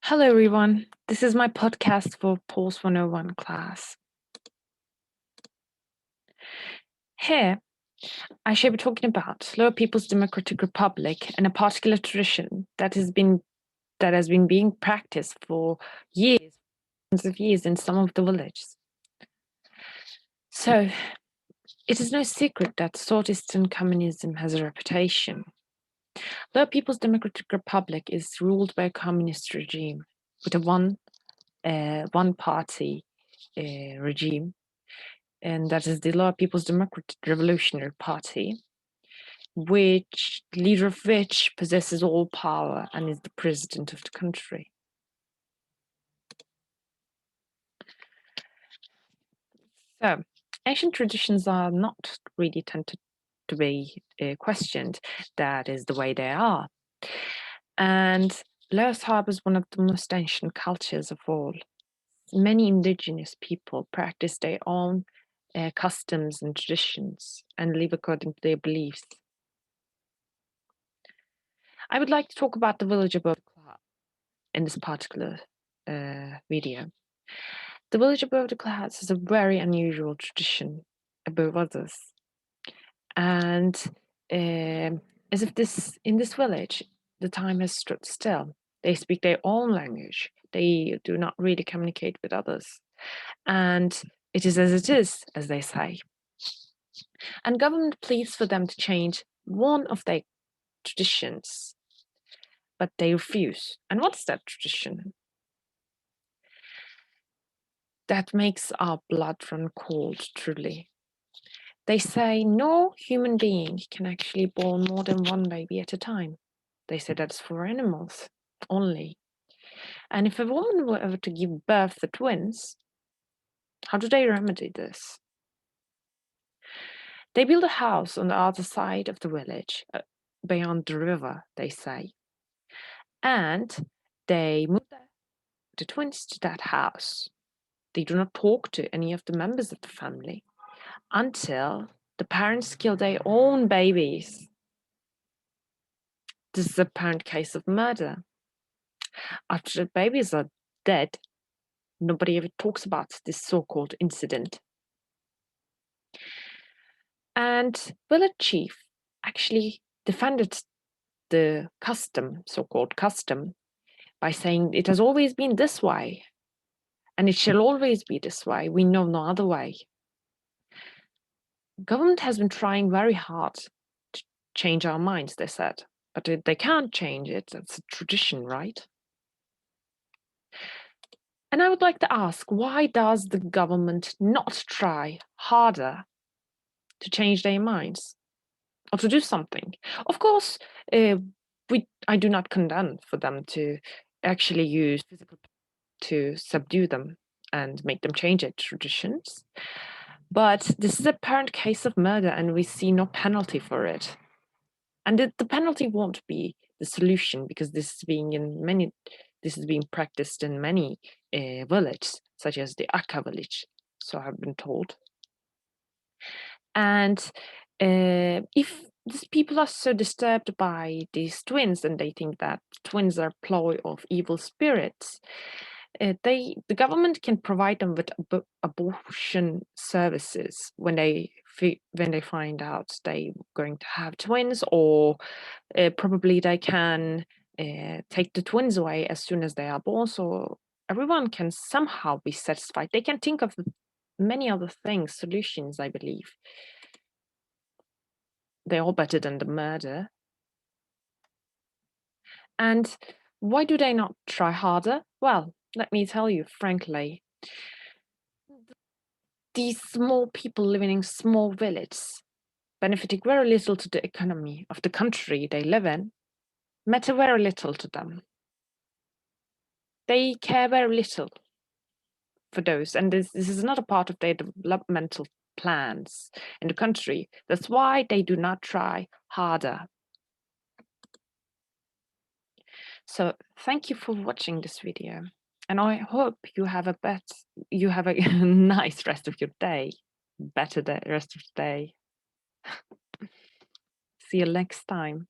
Hello, everyone. This is my podcast for Pulse 101 class. Here, I shall be talking about Lower People's Democratic Republic and a particular tradition that has been being practiced for years, hundreds of years in some of the villages. So, it is no secret that Southeastern communism has a reputation. Lower People's Democratic Republic is ruled by a communist regime with a one-party regime, and that is the Law People's Democratic Revolutionary Party, leader of which possesses all power and is the president of the country. So, ancient traditions are not really tended to be questioned. That is the way they are. And Laos harbors one of the most ancient cultures of all. Many indigenous people practice their own customs and traditions and live according to their beliefs. I would like to talk about the village above the cloud in this particular video. The village above the clouds is a very unusual tradition above others. And as if in this village, the time has stood still. They speak their own language. They do not really communicate with others. And it is, as they say. And government pleads for them to change one of their traditions, but they refuse. And what's that tradition? That makes our blood run cold, truly. They say no human being can actually born more than one baby at a time. They say that's for animals only. And if a woman were ever to give birth to twins, how do they remedy this? They build a house on the other side of the village, beyond the river, they say. And they move the twins to that house. They do not talk to any of the members of the family until the parents kill their own babies. This is a apparent case of murder. After the babies are dead, nobody ever talks about this so-called incident. And village chief actually defended the so-called custom, by saying it has always been this way, and it shall always be this way. We know no other way. Government has been trying very hard to change our minds, they said, but they can't change it. It's a tradition, right? And I would like to ask, why does the government not try harder to change their minds or to do something? Of course, I do not condemn for them to actually use physical to subdue them and make them change their traditions. But this is a apparent case of murder, and we see no penalty for it. And the penalty won't be the solution, because this is being practiced in many villages, such as the Akka village, so I've been told. And if these people are so disturbed by these twins, and they think that twins are a ploy of evil spirits, the government can provide them with abortion services when they find out they're going to have twins, or probably they can take the twins away as soon as they are born, so everyone can somehow be satisfied. They can think of many other things, solutions, I believe. They're all better than the murder. And why do they not try harder? Well, let me tell you frankly, these small people living in small villages, benefiting very little to the economy of the country they live in, matter very little to them. They care very little for those, and this is not a part of their developmental plans in the country. That's why they do not try harder. So thank you for watching this video, and I hope you have a nice rest of your day, rest of the day. See you next time.